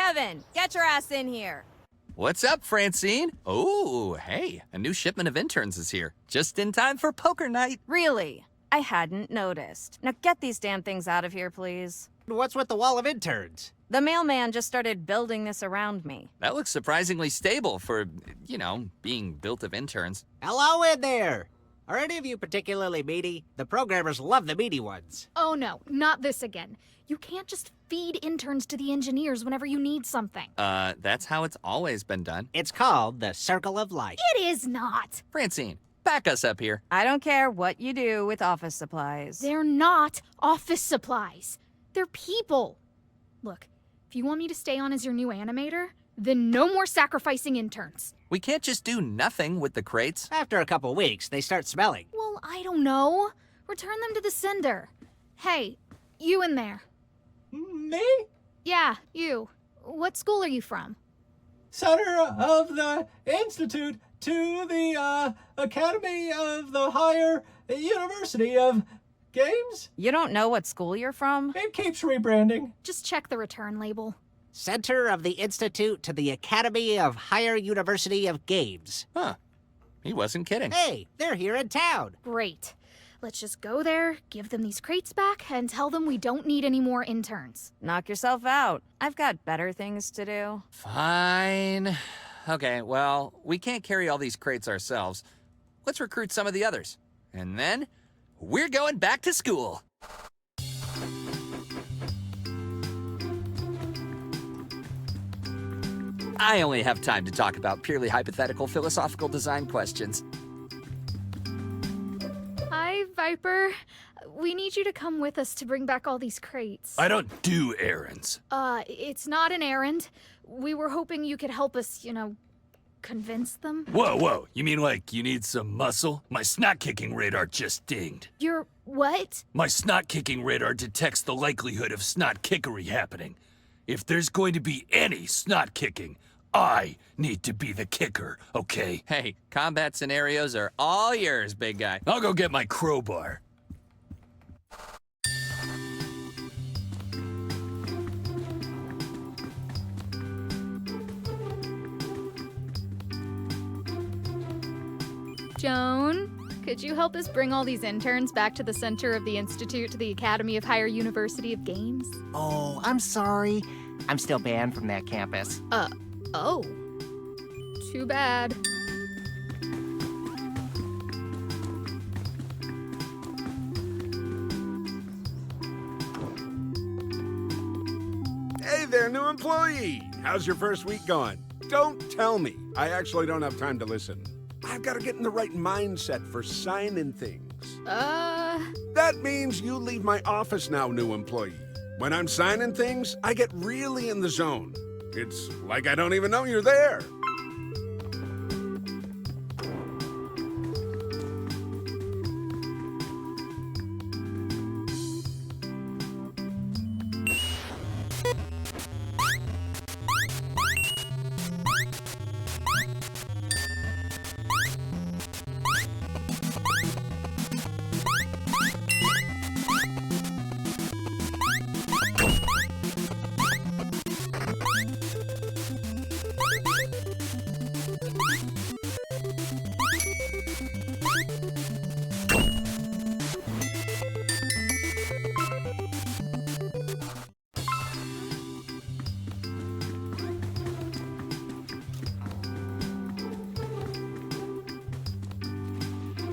Kevin, get your ass in here. What's up, Francine? Oh, hey, a new shipment of interns is here. Just in time for poker night. Really? I hadn't noticed. Now get these damn things out of here, please. What's with the wall of interns? The mailman just started building this around me. That looks surprisingly stable for, being built of interns. Hello in there! Are any of you particularly meaty? The programmers love the meaty ones. Oh no, not this again. You can't just feed interns to the engineers whenever you need something. That's how it's always been done. It's called the Circle of Life. It is not. Francine, back us up here. I don't care what you do with office supplies. They're not office supplies. They're people. Look, if you want me to stay on as your new animator, then no more sacrificing interns. We can't just do nothing with the crates. After a couple weeks, they start smelling. Well, I don't know. Return them to the sender. Hey, you in there. Me? Yeah, you. What school are you from? Center of the Institute to the Academy of the Higher University of Games? You don't know what school you're from? It keeps rebranding. Just check the return label. Center of the Institute to the Academy of Higher University of Games. Huh. He wasn't kidding. Hey, they're here in town. Great. Let's just go there, give them these crates back, and tell them we don't need any more interns. Knock yourself out. I've got better things to do. Fine. Okay, well, we can't carry all these crates ourselves. Let's recruit some of the others. And then, we're going back to school. I only have time to talk about purely hypothetical philosophical design questions. Hi, Viper. We need you to come with us to bring back all these crates. I don't do errands. It's not an errand. We were hoping you could help us, convince them. Whoa. You mean like you need some muscle? My snot-kicking radar just dinged. Your what? My snot-kicking radar detects the likelihood of snot-kickery happening. If there's going to be any snot-kicking, I need to be the kicker, okay? Hey, combat scenarios are all yours, big guy. I'll go get my crowbar. Joan, could you help us bring all these interns back to the center of the Institute to the Academy of Higher University of Games? Oh, I'm sorry. I'm still banned from that campus. Oh. Too bad. Hey there, new employee! How's your first week going? Don't tell me. I actually don't have time to listen. I've got to get in the right mindset for signing things. That means you leave my office now, new employee. When I'm signing things, I get really in the zone. It's like I don't even know you're there.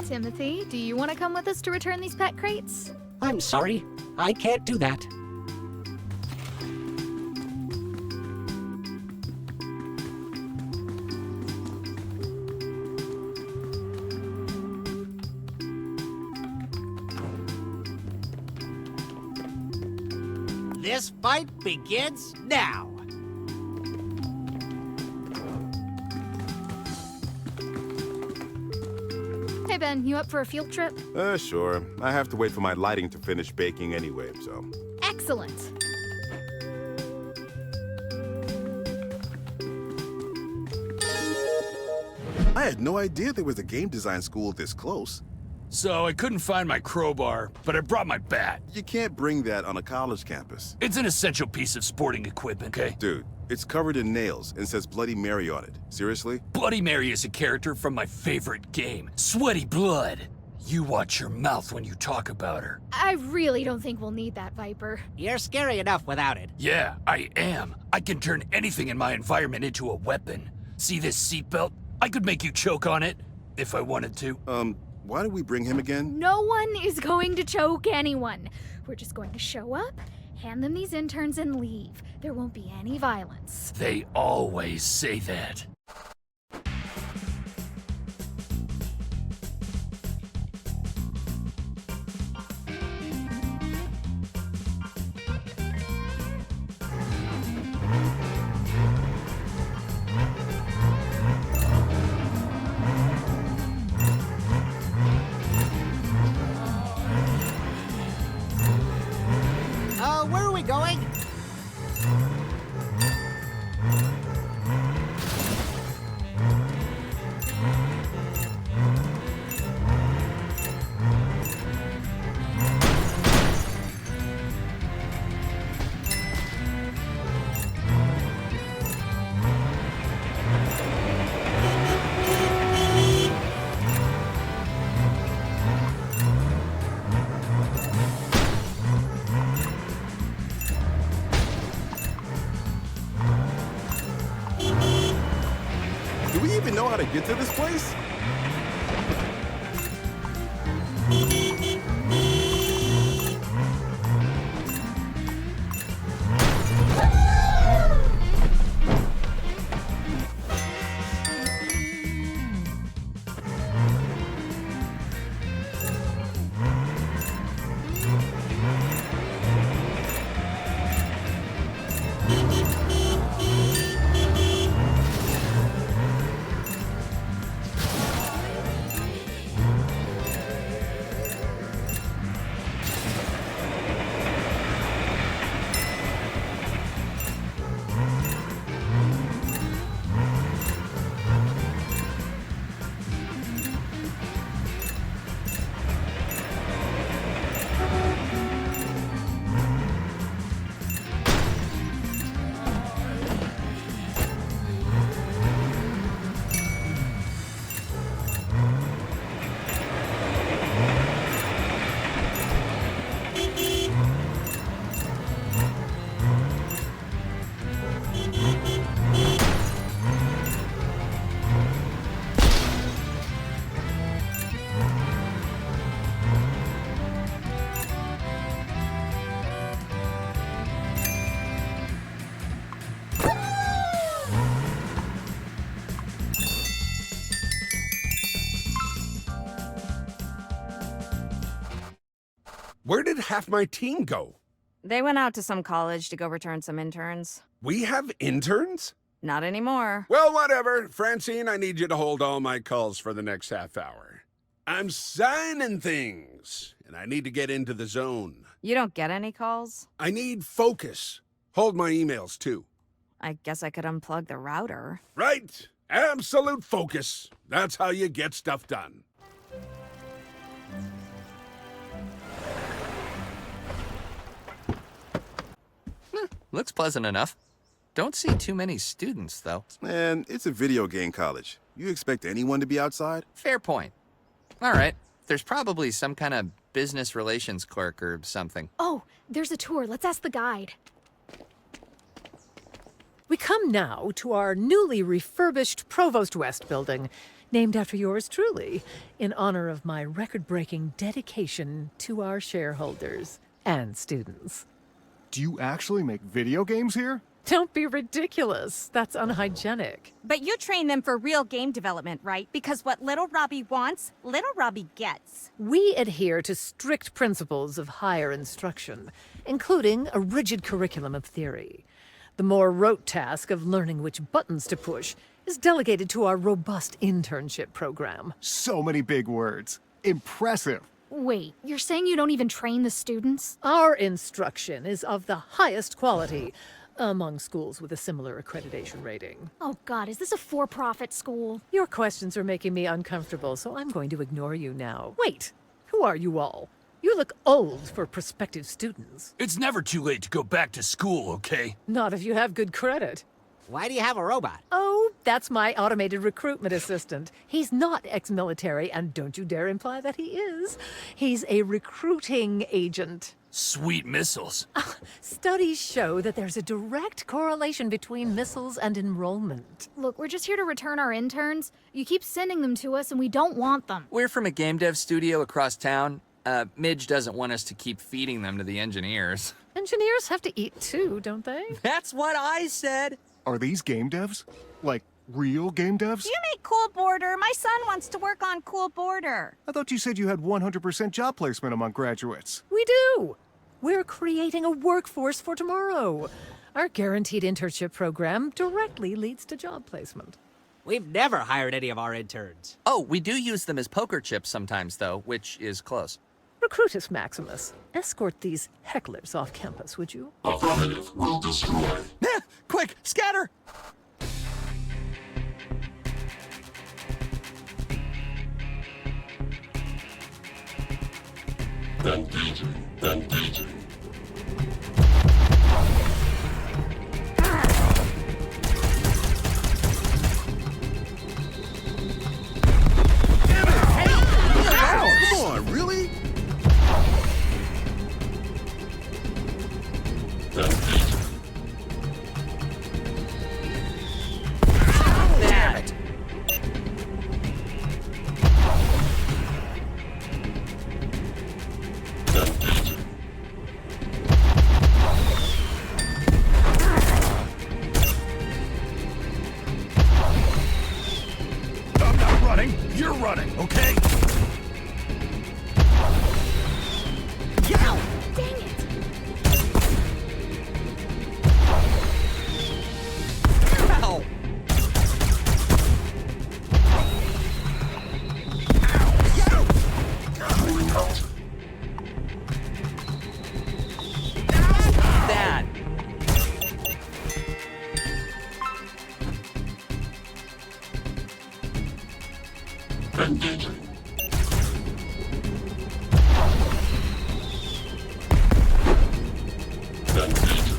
Timothy, do you want to come with us to return these pet crates? I'm sorry. I can't do that. This fight begins now. Hey Ben, you up for a field trip? Sure. I have to wait for my lighting to finish baking anyway, so. Excellent. I had no idea there was a game design school this close. So I couldn't find my crowbar, but I brought my bat. You can't bring that on a college campus. It's an essential piece of sporting equipment, okay? Dude, It's covered in nails and says Bloody Mary on it. Seriously? Bloody Mary is a character from my favorite game, Sweaty Blood. You watch your mouth when you talk about her. I really don't think we'll need that, Viper. You're scary enough without it. Yeah, I am. I can turn anything in my environment into a weapon. See this seatbelt? I could make you choke on it, if I wanted to. Why did we bring him again? No one is going to choke anyone. We're just going to show up, hand them these interns, and leave. There won't be any violence. They always say that. Where are we going? Do we even know how to get to this place? Where did half my team go? They went out to some college to go return some interns. We have interns? Not anymore. Well, whatever. Francine, I need you to hold all my calls for the next half hour. I'm signing things, and I need to get into the zone. You don't get any calls? I need focus. Hold my emails, too. I guess I could unplug the router. Right. Absolute focus. That's how you get stuff done. Looks pleasant enough. Don't see too many students, though. Man, it's a video game college. You expect anyone to be outside? Fair point. All right. There's probably some kind of business relations clerk or something. Oh, there's a tour. Let's ask the guide. We come now to our newly refurbished Provost West building, named after yours truly, in honor of my record-breaking dedication to our shareholders and students. Do you actually make video games here? Don't be ridiculous. That's unhygienic. But you train them for real game development, right? Because what little Robbie wants, little Robbie gets. We adhere to strict principles of higher instruction, including a rigid curriculum of theory. The more rote task of learning which buttons to push is delegated to our robust internship program. So many big words. Impressive. Wait, you're saying you don't even train the students? Our instruction is of the highest quality among schools with a similar accreditation rating. Oh God, is this a for-profit school? Your questions are making me uncomfortable, so I'm going to ignore you now. Wait, who are you all? You look old for prospective students. It's never too late to go back to school, okay? Not if you have good credit. Why do you have a robot? Oh, that's my automated recruitment assistant. He's not ex-military, and don't you dare imply that he is. He's a recruiting agent. Sweet missiles. Studies show that there's a direct correlation between missiles and enrollment. Look, we're just here to return our interns. You keep sending them to us, and we don't want them. We're from a game dev studio across town. Midge doesn't want us to keep feeding them to the engineers. Engineers have to eat too, don't they? That's what I said. Are these game devs? Like, real game devs? You make Cool Border. My son wants to work on Cool Border. I thought you said you had 100% job placement among graduates. We do. We're creating a workforce for tomorrow. Our guaranteed internship program directly leads to job placement. We've never hired any of our interns. Oh, we do use them as poker chips sometimes, though, which is close. Recruitus Maximus, escort these hecklers off campus, would you? Affirmative. Will destroy. Quick, scatter! Engaging. Engaging. Come on, really? Damn it! I'm not running. You're running, okay? Dang it! Ow! That. Engaging. Engaging.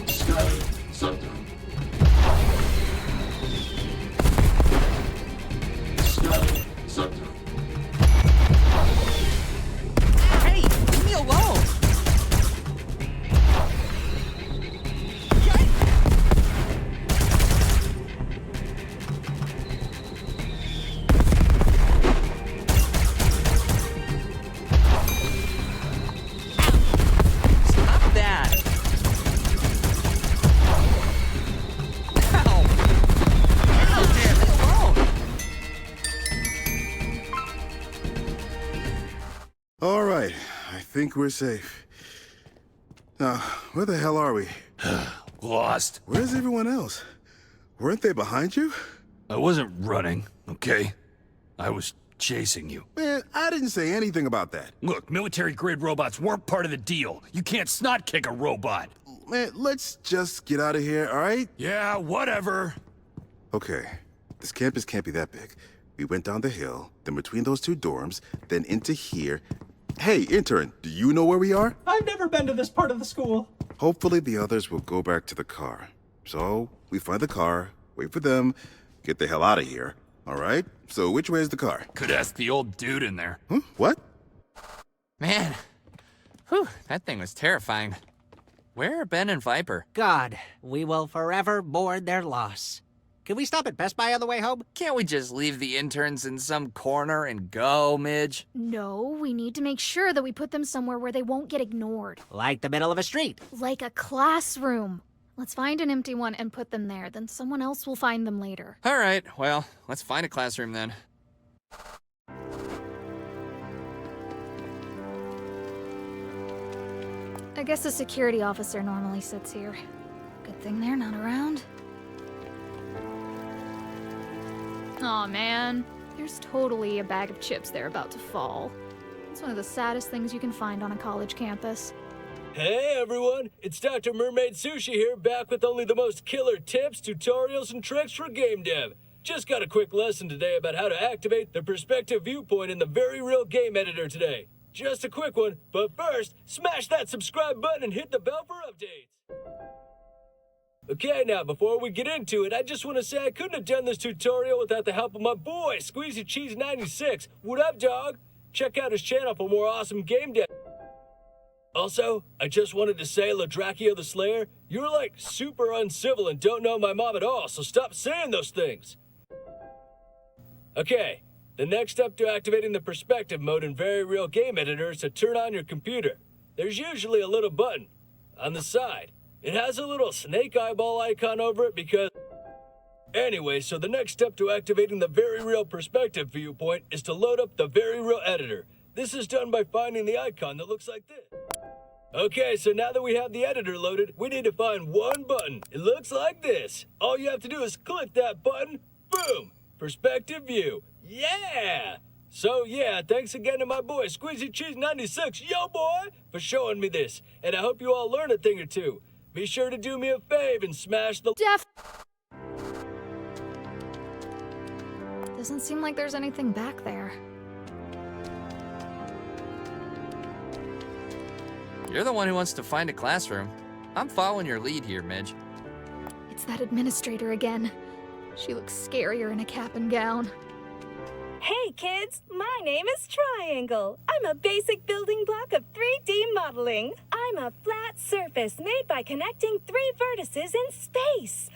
Scanning. Sector. Scanning. Sector. Hey, leave me alone! Stop that! Ow! Ow, damn it, alone! All right, I think we're safe. Now, where the hell are we? Lost. Where's everyone else? Weren't they behind you? I wasn't running, okay? I was chasing you. Man, I didn't say anything about that. Look, military-grade robots weren't part of the deal. You can't snot kick a robot. Man, let's just get out of here, all right? Yeah, whatever. Okay, this campus can't be that big. We went down the hill, then between those two dorms, then into here. Hey, intern, do you know where we are? I've never been to this part of the school. Hopefully the others will go back to the car. So, we find the car, wait for them, get the hell out of here. All right? So, which way is the car? Could ask the old dude in there. Huh? What? Man, whew, that thing was terrifying. Where are Ben and Viper? God, we will forever mourn their loss. Can we stop at Best Buy on the way home? Can't we just leave the interns in some corner and go, Midge? No, we need to make sure that we put them somewhere where they won't get ignored. Like the middle of a street. Like a classroom. Let's find an empty one and put them there, then someone else will find them later. All right, well, let's find a classroom then. I guess a security officer normally sits here. Good thing they're not around. Aw, man. There's totally a bag of chips there about to fall. It's one of the saddest things you can find on a college campus. Hey everyone, it's Dr. Mermaid Sushi here, back with only the most killer tips, tutorials, and tricks for game dev. Just got a quick lesson today about how to activate the perspective viewpoint in the Very Real Game Editor today. Just a quick one, but first, smash that subscribe button and hit the bell for updates. Okay, now before we get into it, I just want to say I couldn't have done this tutorial without the help of my boy, Squeezy Cheese 96. What up, dog? Check out his channel for more awesome game dev. Also, I just wanted to say, Ladrachio the Slayer, you're like super uncivil and don't know my mom at all, so stop saying those things. Okay, the next step to activating the perspective mode in Very Real Game Editor is to turn on your computer. There's usually a little button on the side. It has a little snake eyeball icon over it because... Anyway, so the next step to activating the Very Real perspective viewpoint is to load up the Very Real Editor. This is done by finding the icon that looks like this. Okay, so now that we have the editor loaded, we need to find one button. It looks like this. All you have to do is click that button. Boom! Perspective view. Yeah! So yeah, thanks again to my boy Squeezy Cheese 96, yo boy, for showing me this. And I hope you all learn a thing or two. Be sure to do me a fave and smash the... Doesn't seem like there's anything back there. You're the one who wants to find a classroom. I'm following your lead here, Midge. It's that administrator again. She looks scarier in a cap and gown. Hey kids, my name is Triangle. I'm a basic building block of 3D modeling. I'm a flat surface made by connecting 3 vertices in space.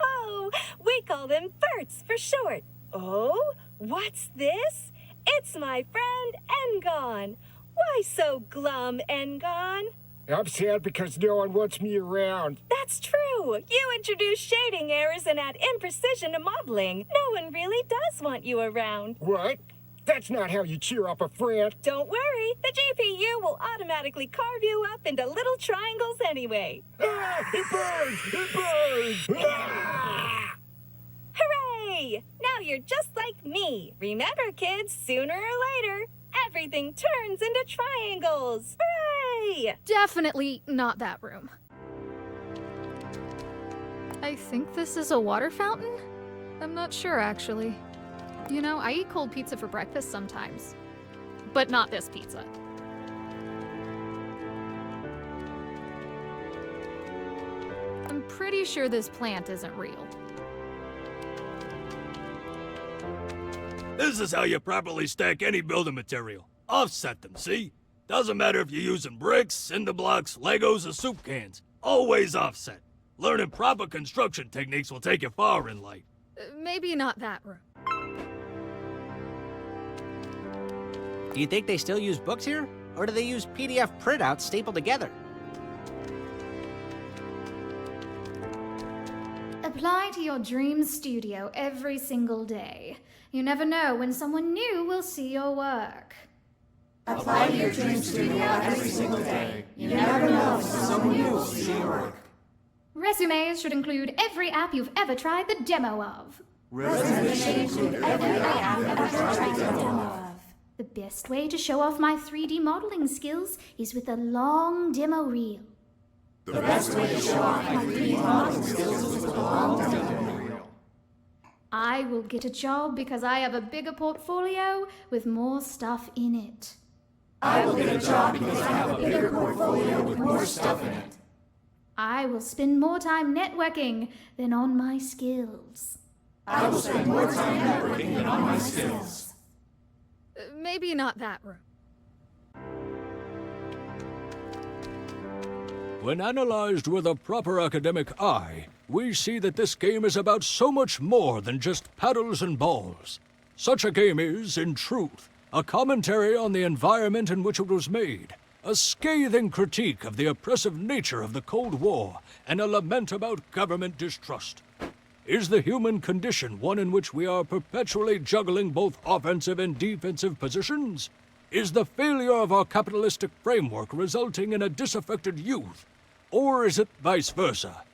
Oh, we call them verts for short. Oh, what's this? It's my friend Engon. Why so glum, Engon? I'm sad because no one wants me around. That's true. You introduce shading errors and add imprecision to modeling. No one really does want you around. What? That's not how you cheer up a friend. Don't worry. The GPU will automatically carve you up into little triangles anyway. Ah, it burns! It burns! Ah! Hooray! Now you're just like me. Remember, kids, sooner or later, everything turns into triangles. Hooray! Definitely not that room. I think this is a water fountain? I'm not sure, actually. You know, I eat cold pizza for breakfast sometimes. But not this pizza. I'm pretty sure this plant isn't real. This is how you properly stack any building material. Offset them, see? Doesn't matter if you're using bricks, cinder blocks, Legos, or soup cans. Always offset. Learning proper construction techniques will take you far in life. Maybe not that room. Do you think they still use books here? Or do they use PDF printouts stapled together? Apply to your dream studio every single day. You never know when someone new will see your work. Apply to your dream studio every single day. You never know when someone new will see your work. Resumes should include every app you've ever tried the demo of. Resumes should include every app you've ever tried the demo of. The best way to show off my 3D modeling skills is with a long demo reel. The best way to show off my 3D modeling skills is with a long demo reel. I will get a job because I have a bigger portfolio with more stuff in it. I will get a job because I have a bigger portfolio with more stuff in it. I will spend more time networking than on my skills. I will spend more time networking than on my skills. Maybe not that room. When analyzed with a proper academic eye, we see that this game is about so much more than just paddles and balls. Such a game is, in truth, a commentary on the environment in which it was made, a scathing critique of the oppressive nature of the Cold War, and a lament about government distrust. Is the human condition one in which we are perpetually juggling both offensive and defensive positions? Is the failure of our capitalistic framework resulting in a disaffected youth? Or is it vice versa?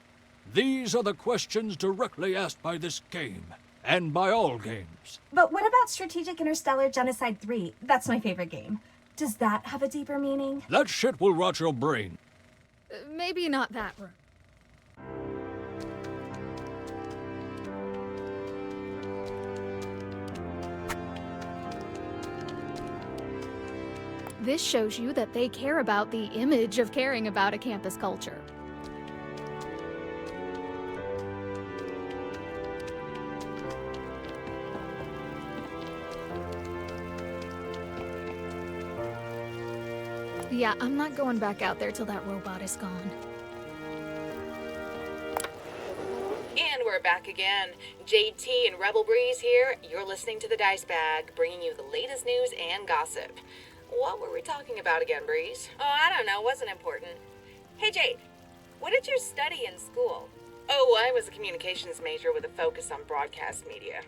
These are the questions directly asked by this game, and by all games. But what about Strategic Interstellar Genocide 3? That's my favorite game. Does that have a deeper meaning? That shit will rot your brain. Maybe not that room. This shows you that they care about the image of caring about a campus culture. Yeah, I'm not going back out there till that robot is gone. And we're back again. JT and Rebel Breeze here. You're listening to The Dice Bag, bringing you the latest news and gossip. What were we talking about again, Breeze? Oh, I don't know. Wasn't important. Hey, Jade. What did you study in school? Oh, I was a communications major with a focus on broadcast media.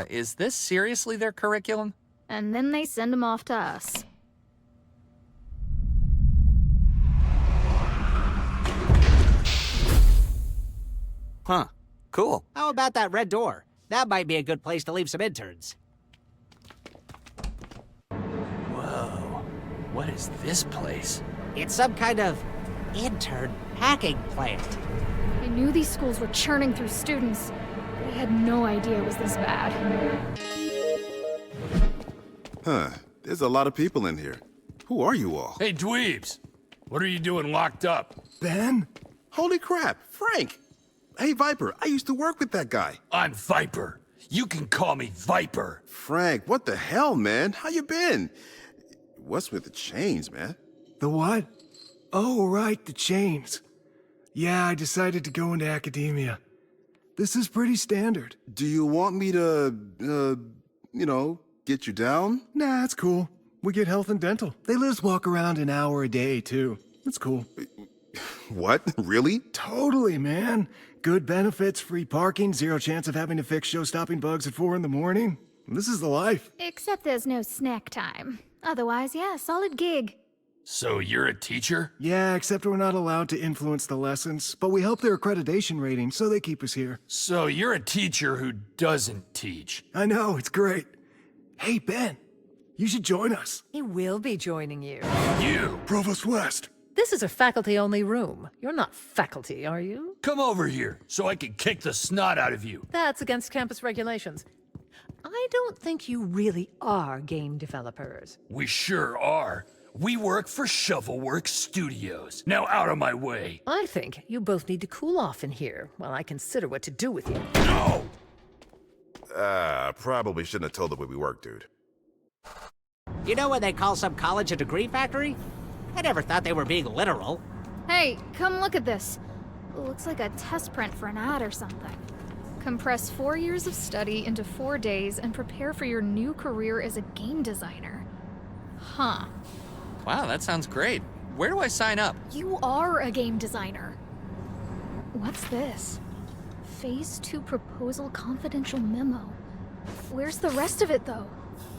Is this seriously their curriculum? And then they send them off to us. Huh. Cool. How about that red door? That might be a good place to leave some interns. Whoa. What is this place? It's some kind of intern packing plant. I knew these schools were churning through students, but I had no idea it was this bad. Huh. There's a lot of people in here. Who are you all? Hey, dweebs. What are you doing locked up? Ben? Holy crap, Frank! Hey, Viper, I used to work with that guy. I'm Viper. You can call me Viper. Frank, what the hell, man? How you been? What's with the chains, man? The what? Oh, right, the chains. Yeah, I decided to go into academia. This is pretty standard. Do you want me to, get you down? Nah, it's cool. We get health and dental. They let us walk around an hour a day, too. It's cool. What? Really? Totally, man. Good benefits, free parking, zero chance of having to fix show-stopping bugs at 4 in the morning. This is the life. Except there's no snack time. Otherwise, yeah, solid gig. So you're a teacher? Yeah, except we're not allowed to influence the lessons, but we help their accreditation rating, so they keep us here. So you're a teacher who doesn't teach. I know, it's great. Hey, Ben, you should join us. He will be joining you. You! Provost West. This is a faculty-only room. You're not faculty, are you? Come over here, so I can kick the snot out of you. That's against campus regulations. I don't think you really are game developers. We sure are. We work for Shovelworks Studios. Now out of my way. I think you both need to cool off in here while I consider what to do with you. No! Probably shouldn't have told them where we work, dude. You know when they call some college a degree factory? I never thought they were being literal. Hey, come look at this. Looks like a test print for an ad or something. Compress 4 years of study into 4 days and prepare for your new career as a game designer. Huh. Wow, that sounds great. Where do I sign up? You are a game designer. What's this? Phase 2 proposal confidential memo. Where's the rest of it, though?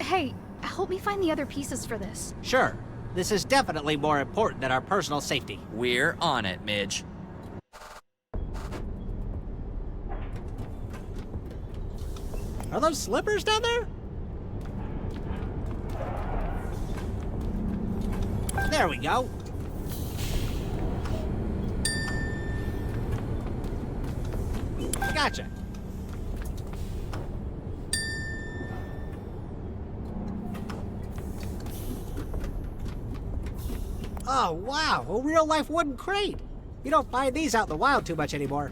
Hey, help me find the other pieces for this. Sure. This is definitely more important than our personal safety. We're on it, Midge. Are those slippers down there? There we go. Gotcha. Oh, wow, a real-life wooden crate. You don't find these out in the wild too much anymore.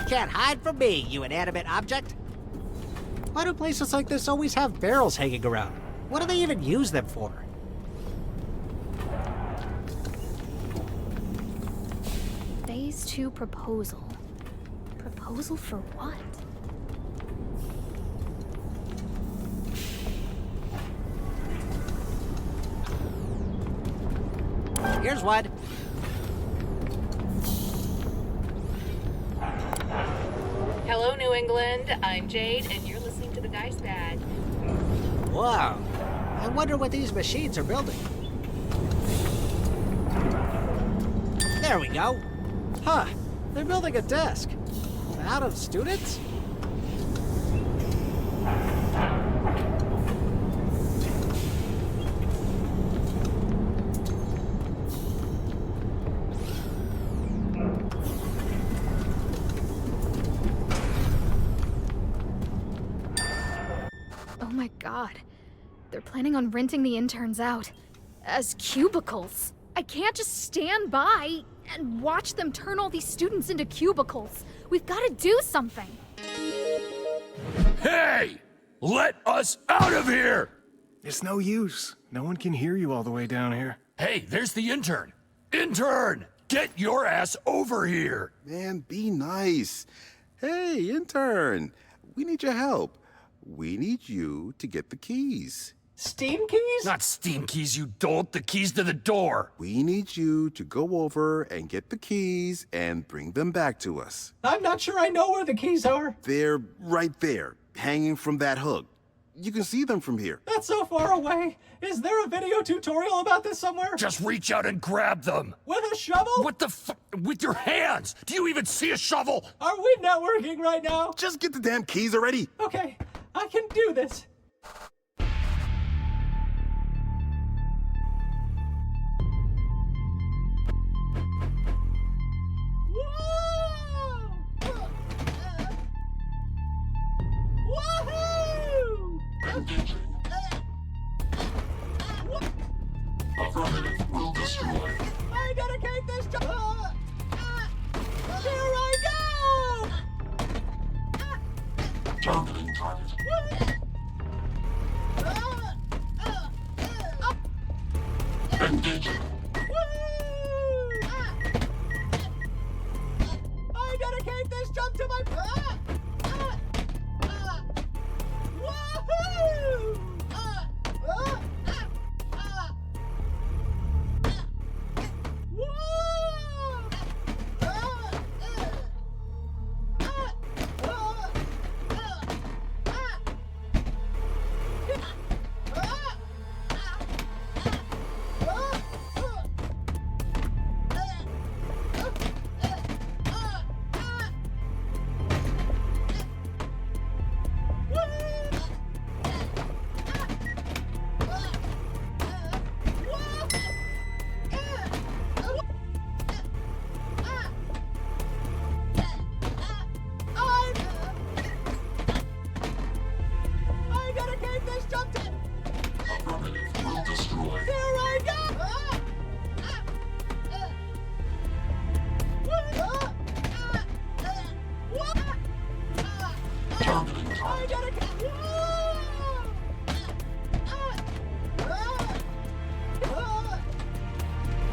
Can't hide from me, you inanimate object. Why do places like this always have barrels hanging around? What do they even use them for? Phase 2 proposal. Proposal for what? Here's one. Hello, New England. I'm Jade, and you're listening to The Dice Bag. Wow. I wonder what these machines are building. There we go. Huh. They're building a desk. Out of students? God. They're planning on renting the interns out as cubicles. I can't just stand by and watch them turn all these students into cubicles. We've got to do something. Hey! Let us out of here! It's no use. No one can hear you all the way down here. Hey, there's the intern. Intern! Get your ass over here! Man, be nice. Hey, intern, we need your help. We need you to get the keys. Steam keys? Not Steam keys, you dolt. The keys to the door. We need you to go over and get the keys and bring them back to us. I'm not sure I know where the keys are. They're right there, hanging from that hook. You can see them from here. That's so far away. Is there a video tutorial about this somewhere? Just reach out and grab them. With a shovel? What the with your hands? Do you even see a shovel? Are we networking right now? Just get the damn keys already. Okay, I can do this. Affirmative will destroy. I dedicate this to... Here I go! Targeting target. Engaging. I dedicate this jump to my... Woohoo!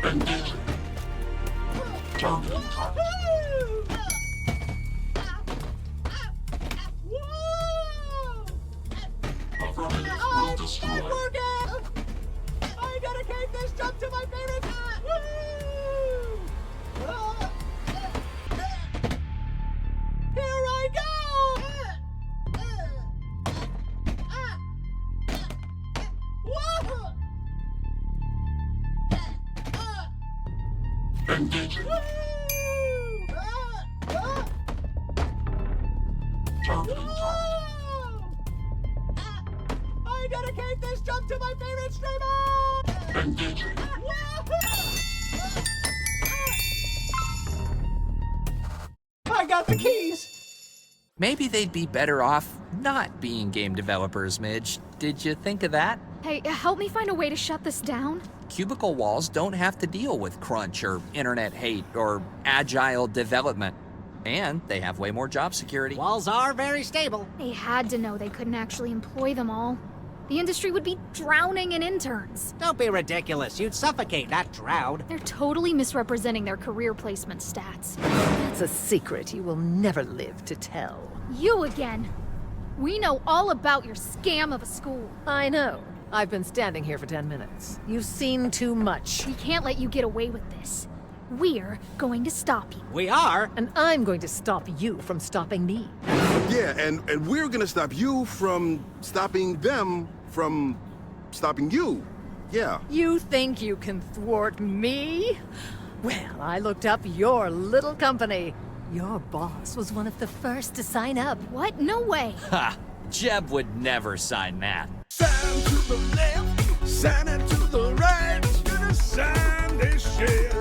Engaging. Targeting target. Affirmative will destroy. I dedicate this jump to my favorite... Here I go! Engaging. Targeting target. I dedicate this jump to my favorite streamer! Engaging. I got the keys! Maybe they'd be better off not being game developers, Midge. Did you think of that? Hey, help me find a way to shut this down. Cubicle walls don't have to deal with crunch or internet hate or agile development. And they have way more job security. Walls are very stable. They had to know they couldn't actually employ them all. The industry would be drowning in interns. Don't be ridiculous. You'd suffocate, not drown. They're totally misrepresenting their career placement stats. That's a secret you will never live to tell. You again. We know all about your scam of a school. I know. I've been standing here for 10 minutes. You've seen too much. We can't let you get away with this. We're going to stop you. We are? And I'm going to stop you from stopping me. Yeah, and we're gonna stop you from stopping them from stopping you. Yeah. You think you can thwart me? Well, I looked up your little company. Your boss was one of the first to sign up. What? No way. Ha! Jeb would never sign that. Sign to the left, sign it to the right. Gonna sign this shit.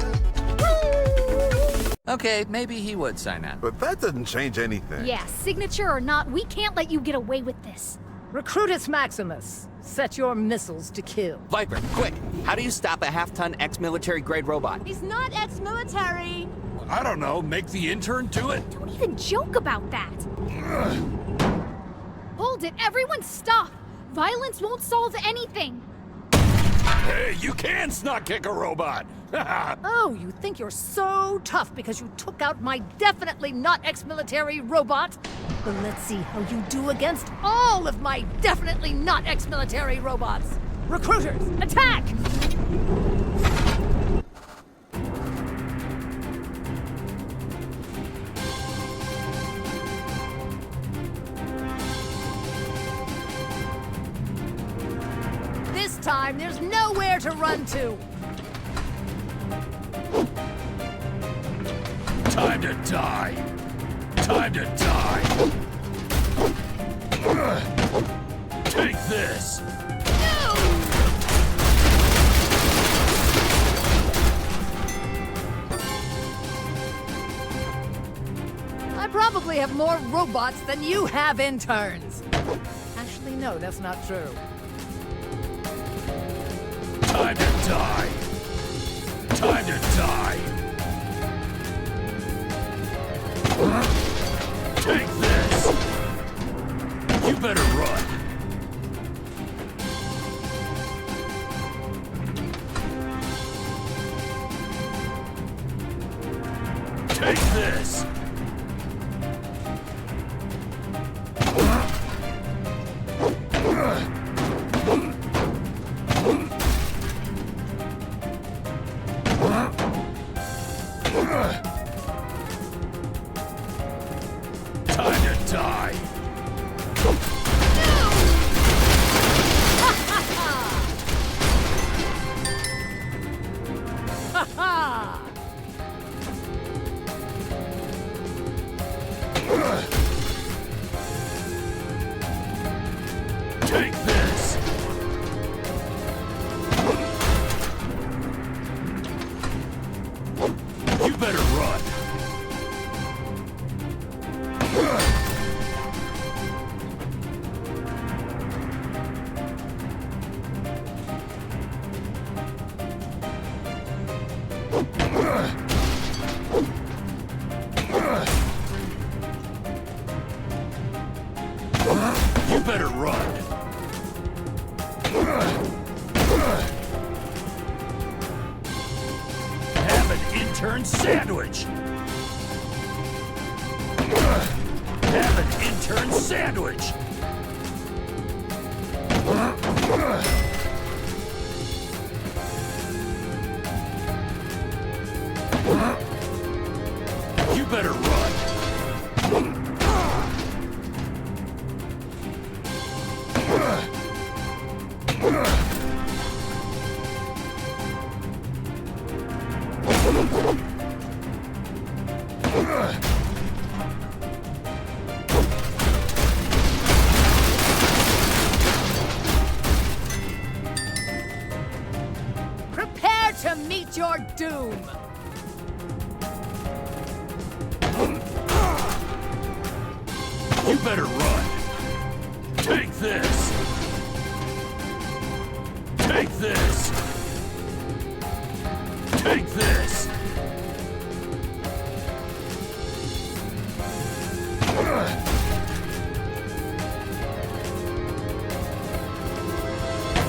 Okay, maybe he would sign that. But that doesn't change anything. Yeah, signature or not, we can't let you get away with this. Recruitus Maximus, set your missiles to kill. Viper, quick! How do you stop a half-ton ex-military grade robot? He's not ex-military. I don't know, make the intern do it? Don't even joke about that. Hold it, everyone stop! Violence won't solve anything. Hey, you can snot kick a robot! Oh, you think you're so tough because you took out my definitely not ex-military robot? Well, let's see how you do against all of my definitely not ex-military robots. Recruiters, attack! This time, there's nowhere to run to. Time to die! Time to die! Take this! I probably have more robots than you have interns. Actually, no, that's not true. Time to die! Time to die! Take this! You better run! Take this! Time to die! Ha ha! Take this! You better run! You better run! Have an intern sandwich! Have an intern sandwich! You better run! Prepare to meet your doom! You better run! Take this! Take this! Take this!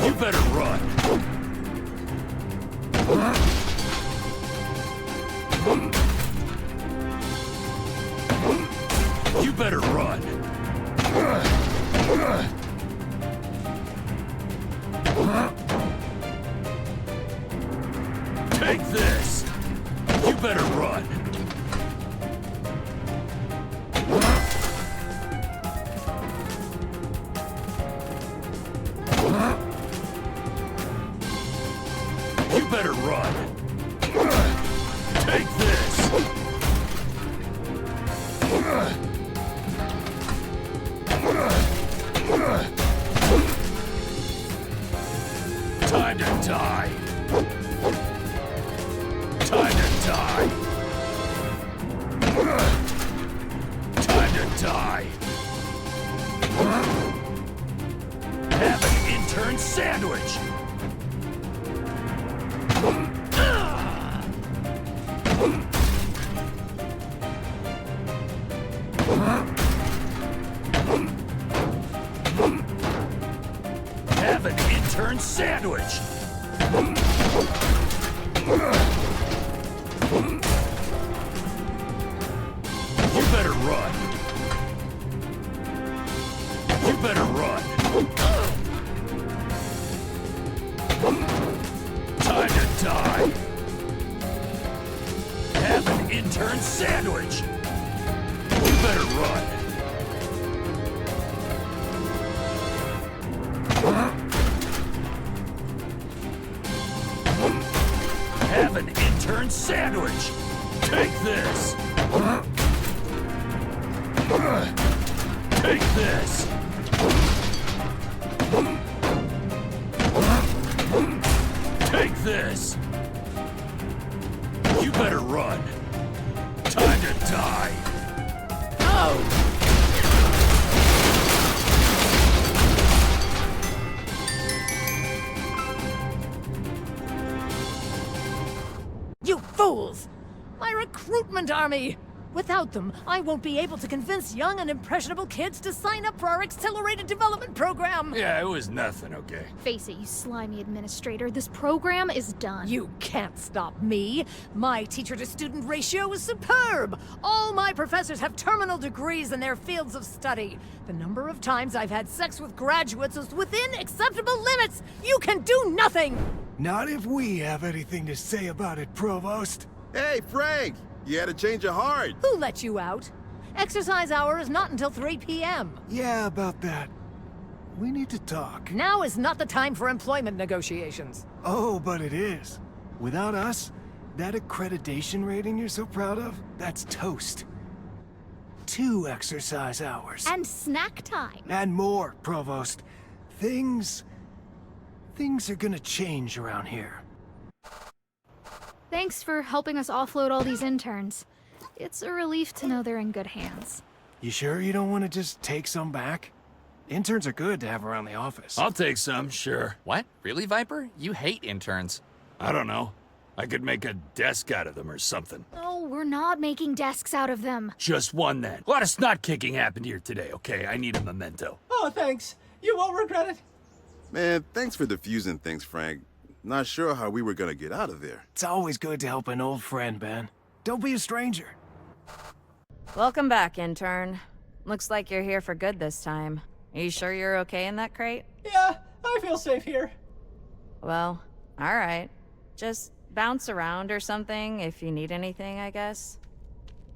You better run! You better run! Take this! You better run! You better run! Take this! Time to die! Time to die! Time to die! intern sandwich! Have an intern sandwich! You better run. You better run. Time to die. Have an intern sandwich. You better run. Have an intern sandwich. Take this. Take this. Take this. You better run. Time to die. Oh! You fools! My recruitment army! Without them, I won't be able to convince young and impressionable kids to sign up for our accelerated development program! Yeah, it was nothing, okay? Face it, you slimy administrator. This program is done. You can't stop me. My teacher-to-student ratio is superb. All my professors have terminal degrees in their fields of study. The number of times I've had sex with graduates is within acceptable limits. You can do nothing! Not if we have anything to say about it, Provost. Hey, Frank! You had a change of heart. Who let you out? Exercise hour is not until 3 p.m. Yeah, about that. We need to talk. Now is not the time for employment negotiations. Oh, but it is. Without us, that accreditation rating you're so proud of, that's toast. 2 exercise hours. And snack time. And more, Provost. Things are gonna change around here. Thanks for helping us offload all these interns. It's a relief to know they're in good hands. You sure you don't want to just take some back? Interns are good to have around the office. I'll take some, sure. What? Really, Viper? You hate interns. I don't know. I could make a desk out of them or something. Oh, we're not making desks out of them. Just one then. A lot of snot kicking happened here today, okay? I need a memento. Oh, thanks. You won't regret it. Man, thanks for diffusing things, Frank. Not sure how we were gonna get out of there. It's always good to help an old friend, Ben. Don't be a stranger. Welcome back, intern. Looks like you're here for good this time. Are you sure you're okay in that crate? Yeah, I feel safe here. Well, alright. Just bounce around or something if you need anything, I guess.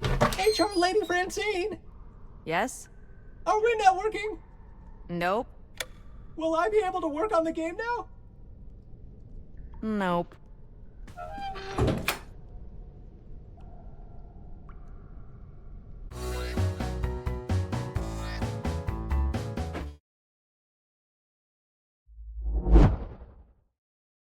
HR Lady Francine, Yes? are we networking? Nope. Will I be able to work on the game now? Nope.